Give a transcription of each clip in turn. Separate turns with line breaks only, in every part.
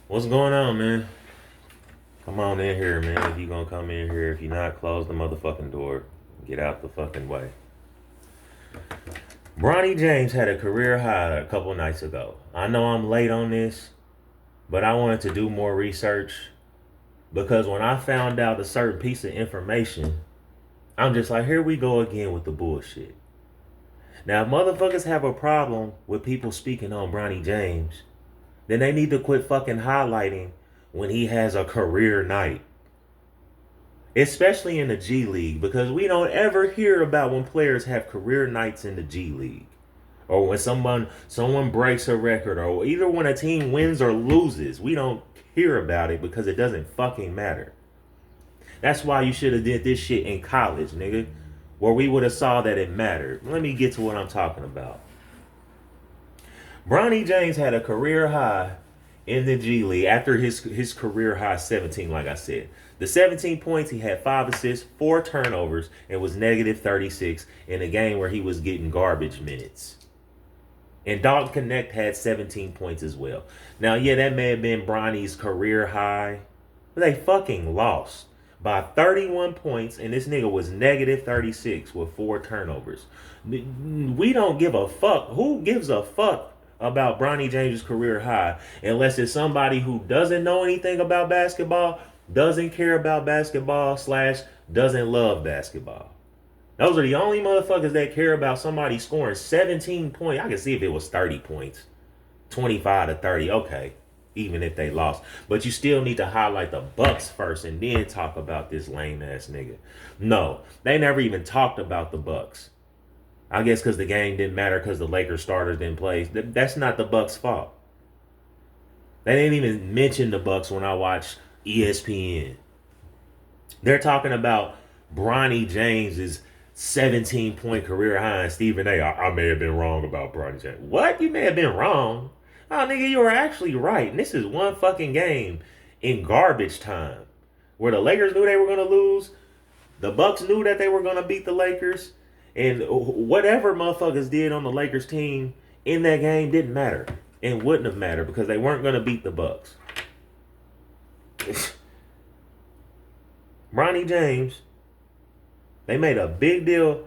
What's going on, man? Come on in here, man. If you gonna come in here, if you're not, close the motherfucking door. Get out the fucking way. Bronny James had a career high a couple nights ago. I know I'm late on this, but I wanted to do more research because when I found out a certain piece of information, I'm just like, here we go again with the bullshit. Now, if motherfuckers have a problem with people speaking on Bronny James, then they need to quit fucking highlighting when he has a career night. Especially in the G League, because we don't ever hear about when players have career nights in the G League. Or when someone breaks a record, or either when a team wins or loses. We don't hear about it because it doesn't fucking matter. That's why you should have did this shit in college, nigga. Where we would have saw that it mattered. Let me get to what I'm talking about. Bronny James had a career high in the G League after his career high 17, like I said. The 17 points, he had 5 assists, 4 turnovers, and was negative 36 in a game where he was getting garbage minutes. And Dalton Connect had 17 points as well. Now, yeah, that may have been Bronny's career high, but they fucking lost by 31 points, and this nigga was negative 36 with 4 turnovers. We don't give a fuck. Who gives a fuck about Bronny James' career high unless it's somebody who doesn't know anything about basketball, doesn't care about basketball, slash doesn't love basketball. Those are the only motherfuckers that care about somebody scoring 17 points. I can see if it was 30 points. 25 to 30, okay. Even if they lost. But you still need to highlight the Bucks first and then talk about this lame ass nigga. No, they never even talked about the Bucks. I guess because the game didn't matter because the Lakers starters didn't play. That's not the Bucks' fault. They didn't even mention the Bucks when I watched ESPN. They're talking about Bronny James's 17-point career high, and Stephen A. I may have been wrong about Bronny James. What? You may have been wrong? Oh, nigga, you were actually right. And this is one fucking game in garbage time where the Lakers knew they were going to lose. The Bucks knew that they were going to beat the Lakers. And whatever motherfuckers did on the Lakers team in that game didn't matter. And wouldn't have mattered because they weren't going to beat the Bucks. Bronny James, they made a big deal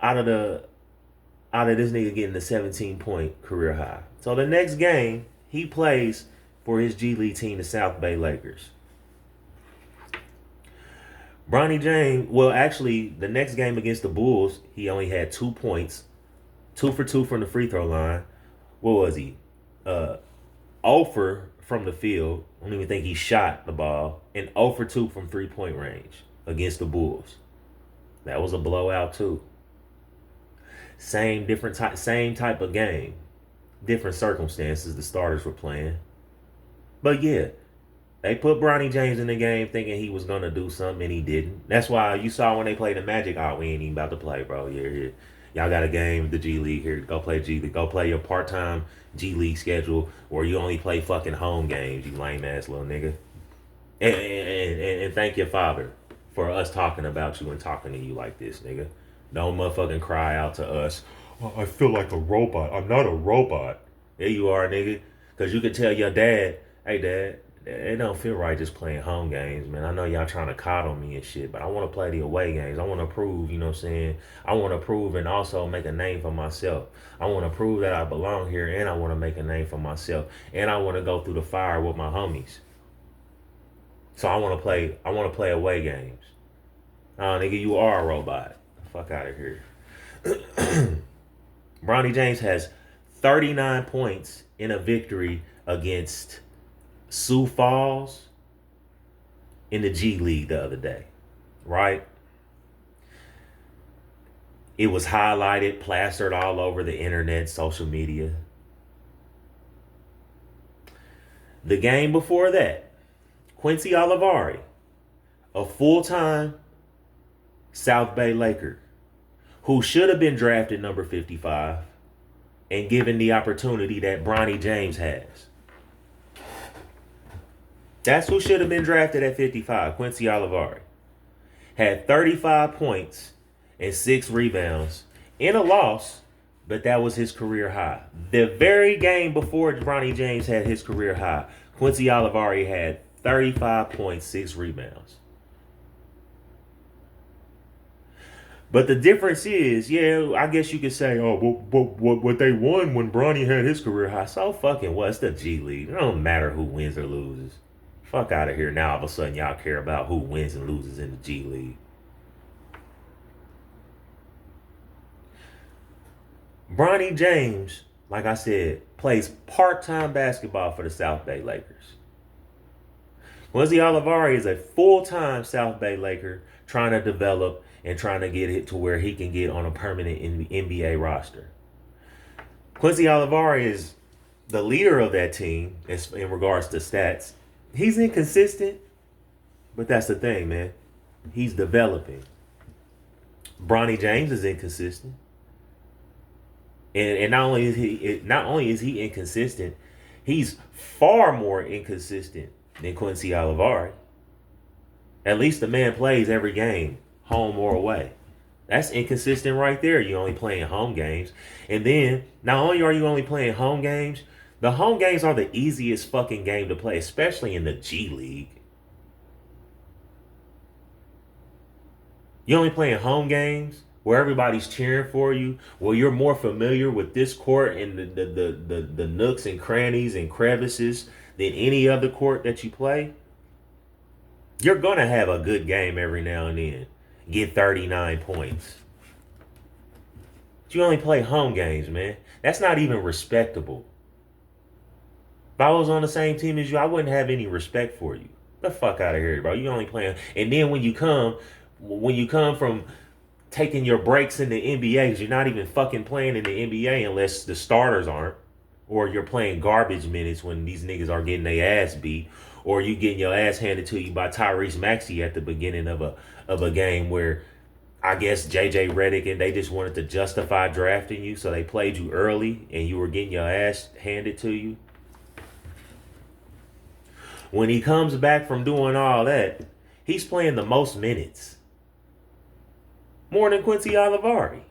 out of this nigga getting the 17-point career high. So the next game, he plays for his G League team, the South Bay Lakers. Bronny James, well, actually, the next game against the Bulls, he only had 2 points, 2 for 2 from the free throw line. What was he? 0 for from the field. I don't even think he shot the ball. And 0 for 2 from 3-point range against the Bulls. That was a blowout too. Same type of game. Different circumstances the starters were playing. But yeah, they put Bronny James in the game thinking he was going to do something, and he didn't. That's why you saw when they played the Magic, oh, we ain't even about to play, bro. Yeah. Y'all got a game, the G League here. Go play G League. Go play your part-time G League schedule where you only play fucking home games, you lame-ass little nigga. And thank your father for us talking about you and talking to you like this, nigga. Don't motherfucking cry out to us. Oh, I feel like a robot. I'm not a robot. There you are, nigga. Because you could tell your dad, hey, dad, it don't feel right just playing home games, man. I know y'all trying to coddle me and shit, but I want to play the away games. I want to prove, you know what I'm saying? I want to prove and also make a name for myself. I want to prove that I belong here, and I want to make a name for myself. And I want to go through the fire with my homies. So I want to play away games. Oh, nigga, you are a robot. Fuck out of here. Bronny James has 39 points in a victory against Sioux Falls in the G League the other day, right? It was highlighted, plastered all over the internet, social media. The game before that, Quincy Olivari, a full-time South Bay Laker, who should have been drafted number 55 and given the opportunity that Bronny James has. That's who should have been drafted at 55, Quincy Olivari. Had 35 points and 6 rebounds in a loss but that was his career high. The very game before Bronny James had his career high, Quincy Olivari had 35.6 rebounds. But the difference is, yeah, I guess you could say, oh, what they won when Bronny had his career high. So fucking what? It's the G League. It don't matter who wins or loses. Fuck out of here. Now all of a sudden y'all care about who wins and loses in the G League. Bronny James, like I said, plays part-time basketball for the South Bay Lakers. Quincy Olivari is a full-time South Bay Laker trying to develop and trying to get it to where he can get on a permanent NBA roster. Quincy Olivari is the leader of that team in regards to stats. He's inconsistent, but that's the thing, man. He's developing. Bronny James is inconsistent. And not only is he inconsistent, he's far more inconsistent than Quincy Olivari. At least the man plays every game, home or away. That's inconsistent right there. You're only playing home games. And then, not only are you only playing home games, the home games are the easiest fucking game to play, especially in the G League. You're only playing home games where everybody's cheering for you, where you're more familiar with this court and the nooks and crannies and crevices than any other court that you play. You're going to have a good game every now and then. Get 39 points. But you only play home games, man. That's not even respectable. If I was on the same team as you, I wouldn't have any respect for you. Get the fuck out of here, bro. You only playing. And then when you come from taking your breaks in the NBA, because you're not even fucking playing in the NBA unless the starters aren't, or you're playing garbage minutes when these niggas are getting their ass beat, or you getting your ass handed to you by Tyrese Maxey at the beginning of a game where I guess JJ Redick and they just wanted to justify drafting you, so they played you early and you were getting your ass handed to you. When he comes back from doing all that, he's playing the most minutes. More than Quincy Olivari.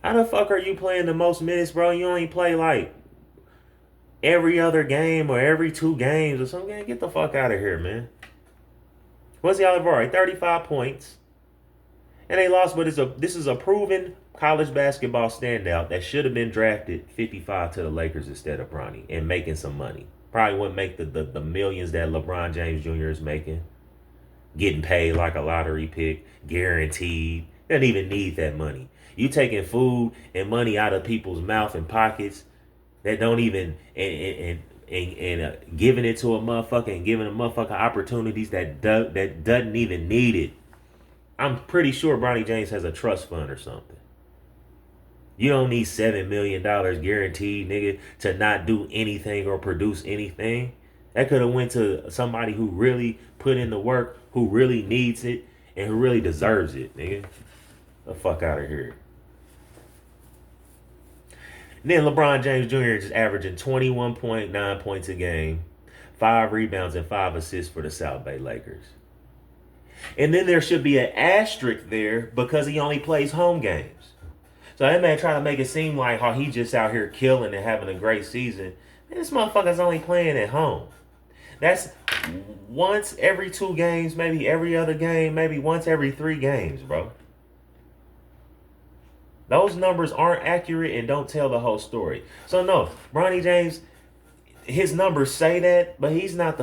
How the fuck are you playing the most minutes, bro? You only play like every other game or every 2 games or something. Get the fuck out of here, man. Quincy Olivari, 35 points. And they lost, but this is a proven college basketball standout that should have been drafted 55 to the Lakers instead of Bronny and making some money. Probably wouldn't make the millions that LeBron James Jr. is making. Getting paid like a lottery pick, guaranteed. Doesn't even need that money. You taking food and money out of people's mouth and pockets that don't even and giving it to a motherfucker and giving a motherfucker opportunities that doesn't even need it. I'm pretty sure Bronny James has a trust fund or something. You don't need $7 million guaranteed, nigga, to not do anything or produce anything. That could have went to somebody who really put in the work, who really needs it, and who really deserves it, nigga. The fuck out of here. And then LeBron James Jr. is averaging 21.9 points a game, 5 rebounds and 5 assists for the South Bay Lakers. And then there should be an asterisk there because he only plays home games. So that man trying to make it seem like how he just out here killing and having a great season. Man, this motherfucker's only playing at home. That's once every 2 games, maybe every other game, maybe once every 3 games, bro. Those numbers aren't accurate and don't tell the whole story. So no, Bronny James, his numbers say that, but he's not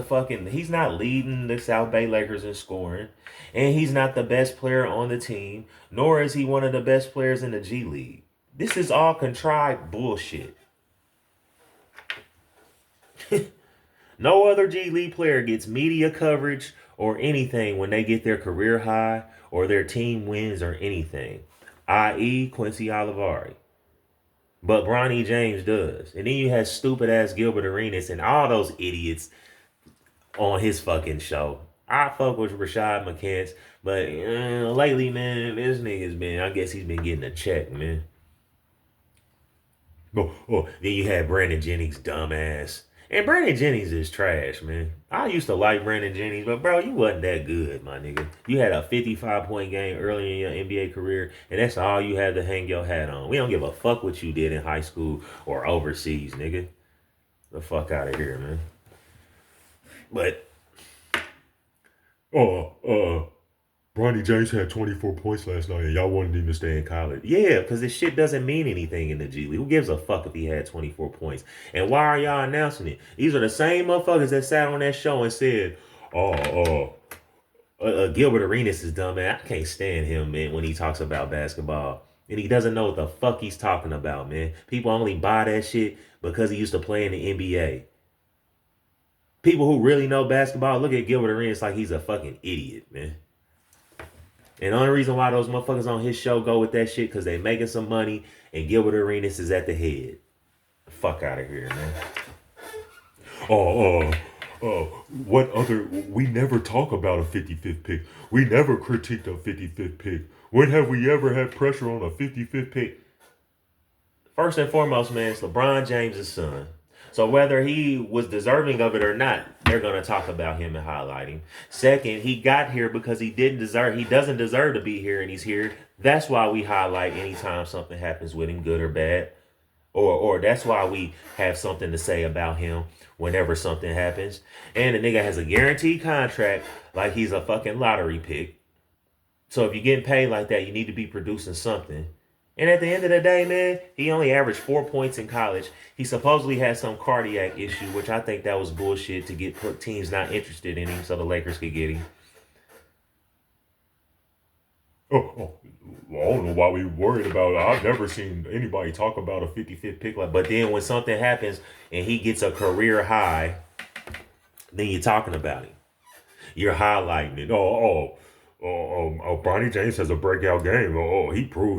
leading the South Bay Lakers in scoring. And he's not the best player on the team, nor is he one of the best players in the G League. This is all contrived bullshit. No other G League player gets media coverage or anything when they get their career high or their team wins or anything, i.e. Quincy Olivari. But Bronny James does. And then you have stupid ass Gilbert Arenas and all those idiots on his fucking show. I fuck with Rashad McCants, but lately, man, this nigga's I guess he's been getting a check, man. Then you had Brandon Jennings, dumbass. And Brandon Jennings is trash, man. I used to like Brandon Jennings, but bro, you wasn't that good, my nigga. You had a 55-point game early in your NBA career, and that's all you had to hang your hat on. We don't give a fuck what you did in high school or overseas, nigga. The fuck out of here, man. But oh, Bronny James had 24 points last night, and y'all wanted him to stay in college. Yeah, because this shit doesn't mean anything in the G League. Who gives a fuck if he had 24 points? And why are y'all announcing it? These are the same motherfuckers that sat on that show and said, Gilbert Arenas is dumb, man. I can't stand him, man, when he talks about basketball. And he doesn't know what the fuck he's talking about, man. People only buy that shit because he used to play in the NBA. People who really know basketball look at Gilbert Arenas like he's a fucking idiot, man. And the only reason why those motherfuckers on his show go with that shit because they making some money and Gilbert Arenas is at the head. Fuck out of here, man. What other? We never talk about a 55th pick. We never critiqued a 55th pick. When have we ever had pressure on a 55th pick? First and foremost, man, it's LeBron James' son. So whether he was deserving of it or not, they're gonna talk about him and highlight him. Second, he got here because he doesn't deserve to be here and he's here. That's why we highlight anytime something happens with him, good or bad. Or that's why we have something to say about him whenever something happens. And the nigga has a guaranteed contract like he's a fucking lottery pick. So if you're getting paid like that, you need to be producing something. And at the end of the day, man, he only averaged 4 points in college. He supposedly had some cardiac issue, which I think that was bullshit to get teams not interested in him so the Lakers could get him. I don't know why we worried about it. I've never seen anybody talk about a 55th pick like. But then when something happens and he gets a career high, then you're talking about him. You're highlighting it. Bronny James has a breakout game.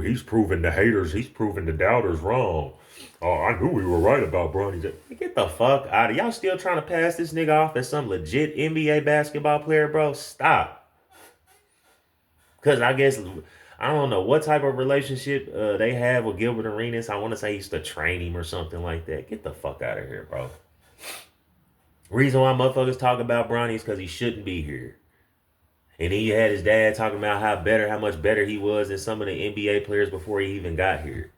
He's proven the haters, he's proven the doubters wrong. I knew we were right about Bronny James. Get the fuck out of y'all still trying to pass this nigga off as some legit NBA basketball player, bro? Stop. Because I guess, I don't know what type of relationship they have with Gilbert Arenas. I want to say he used to train him or something like that. Get the fuck out of here, bro. Reason why motherfuckers talk about Bronny is because he shouldn't be here. And then you had his dad talking about how much better he was than some of the NBA players before he even got here.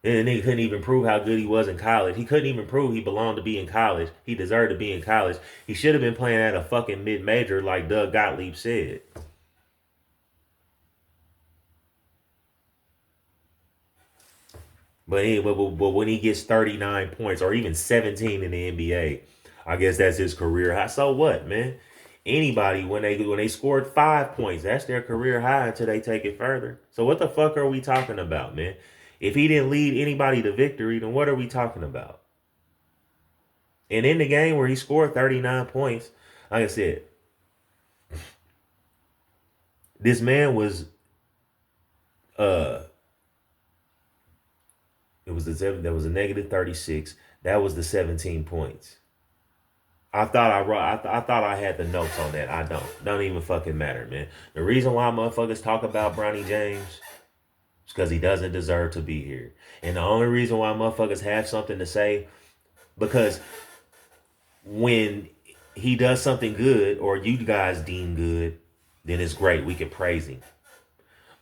And then he couldn't even prove how good he was in college. He couldn't even prove he belonged to be in college. He deserved to be in college. He should have been playing at a fucking mid-major like Doug Gottlieb said. But when he gets 39 points or even 17 in the NBA, I guess that's his career high. So what, man? Anybody when they scored 5 points, that's their career high until they take it further. So what the fuck are we talking about, man? If he didn't lead anybody to victory, then what are we talking about? And in the game where he scored 39 points, like I said, this man was there was a negative 36. That was the 17 points. I thought I had the notes on that. I don't. Don't even fucking matter, man. The reason why motherfuckers talk about Bronny James is because he doesn't deserve to be here. And the only reason why motherfuckers have something to say, because when he does something good or you guys deem good, then it's great. We can praise him.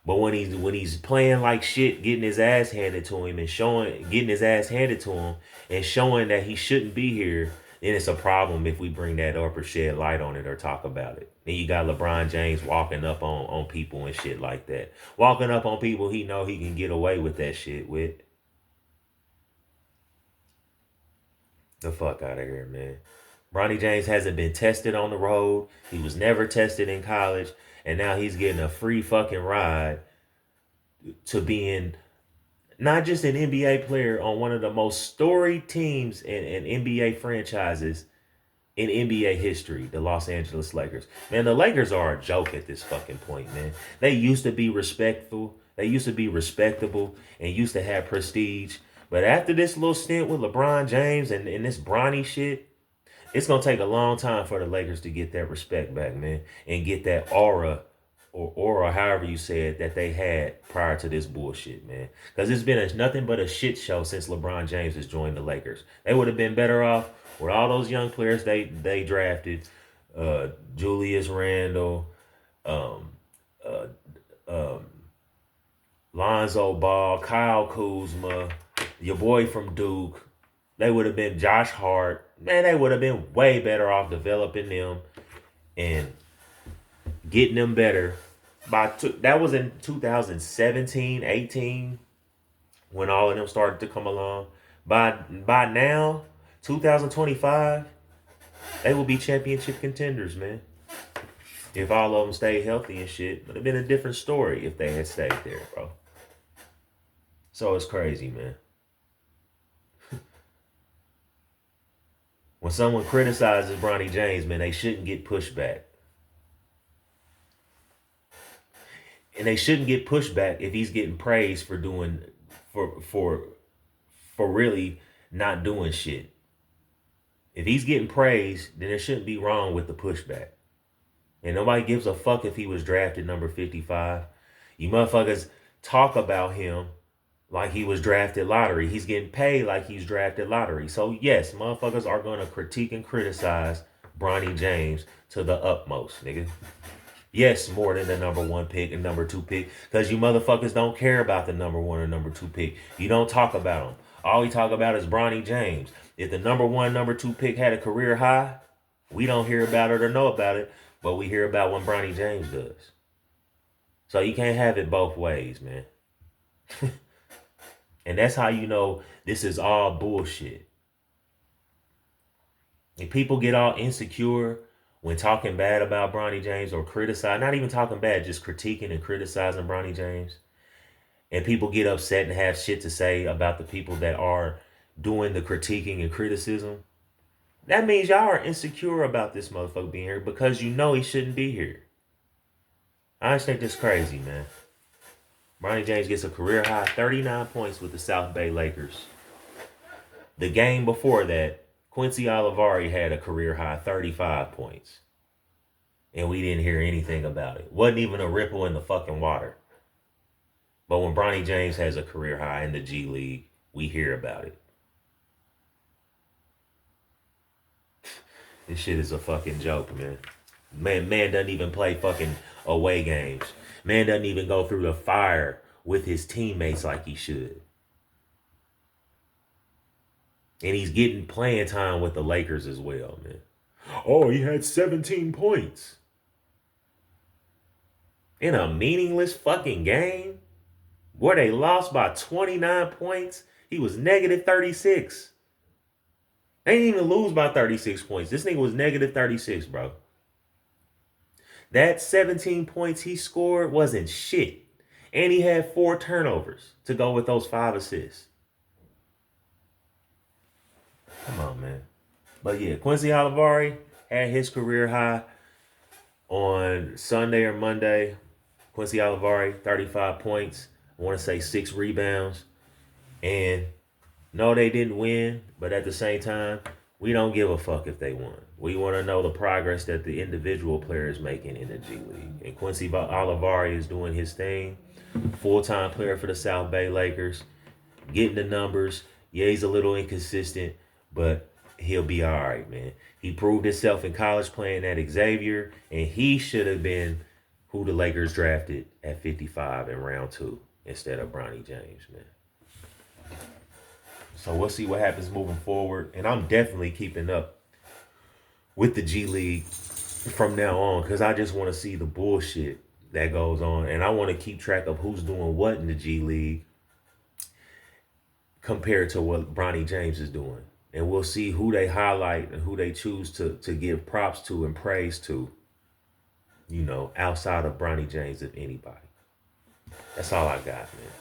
But when he's playing like shit, getting his ass handed to him and showing that he shouldn't be here, then it's a problem if we bring that up or shed light on it or talk about it. Then you got LeBron James walking up on people and shit like that. Walking up on people he know he can get away with that shit with. The fuck out of here, man. Bronny James hasn't been tested on the road. He was never tested in college. And now he's getting a free fucking ride to being not just an NBA player on one of the most storied teams in NBA franchises in NBA history, the Los Angeles Lakers. Man, the Lakers are a joke at this fucking point, man. They used to be respectful. They used to be respectable and used to have prestige. But after this little stint with LeBron James and this Bronny shit, it's going to take a long time for the Lakers to get that respect back, man, and get that aura or however you said that they had prior to this bullshit, man. Because it's been nothing but a shit show since LeBron James has joined the Lakers. They would have been better off with all those young players they drafted, Julius Randle, um, uh, um, Lonzo Ball, Kyle Kuzma, your boy from Duke. They would have been Josh Hart. Man, they would have been way better off developing them and getting them better. That was in 2017, 18, when all of them started to come along. By now, 2025, they will be championship contenders, man. If all of them stay healthy and shit, it would have been a different story if they had stayed there, bro. So it's crazy, man. When someone criticizes Bronny James, man, they shouldn't get pushback. And they shouldn't get pushback if he's getting praised for doing for really not doing shit. If he's getting praised, then there shouldn't be wrong with the pushback. And nobody gives a fuck if he was drafted number 55. You motherfuckers talk about him like he was drafted lottery. He's getting paid like he's drafted lottery. So yes, motherfuckers are going to critique and criticize Bronny James to the utmost, nigga. Yes, more than the number 1 pick and number 2 pick. Because you motherfuckers don't care about the number 1 or number 2 pick. You don't talk about them. All we talk about is Bronny James. If the number 1, number 2 pick had a career high, we don't hear about it or know about it. But we hear about when Bronny James does. So you can't have it both ways, man. And that's how you know this is all bullshit. If people get all insecure when talking bad about Bronny James or criticize, not even talking bad, just critiquing and criticizing Bronny James, and people get upset and have shit to say about the people that are doing the critiquing and criticism, that means y'all are insecure about this motherfucker being here because you know he shouldn't be here. I just think this crazy, man. Bronny James gets a career high 39 points with the South Bay Lakers. The game before that, Quincy Olivari had a career high 35 points. And we didn't hear anything about it. Wasn't even a ripple in the fucking water. But when Bronny James has a career high in the G League, we hear about it. This shit is a fucking joke, man. Man doesn't even play fucking away games. Man doesn't even go through the fire with his teammates like he should. And he's getting playing time with the Lakers as well, man. Oh, he had 17 points. In a meaningless fucking game where they lost by 29 points, he was negative 36. They didn't even lose by 36 points. This nigga was negative 36, bro. That 17 points he scored wasn't shit. And he had 4 turnovers to go with those 5 assists. Come on, man. But yeah, Quincy Olivari had his career high on Sunday or Monday. Quincy Olivari, 35 points. I want to say 6 rebounds. And no, they didn't win. But at the same time, we don't give a fuck if they won. We want to know the progress that the individual player is making in the G League. And Quincy Olivari is doing his thing. Full-time player for the South Bay Lakers. Getting the numbers. Yeah, he's a little inconsistent, but he'll be all right, man. He proved himself in college playing at Xavier, and he should have been who the Lakers drafted at 55 in round 2 instead of Bronny James, man. So we'll see what happens moving forward. And I'm definitely keeping up with the G League from now on because I just want to see the bullshit that goes on. And I want to keep track of who's doing what in the G League compared to what Bronny James is doing. And we'll see who they highlight and who they choose to give props to and praise to, you know, outside of Bronny James, if anybody. That's all I got, man.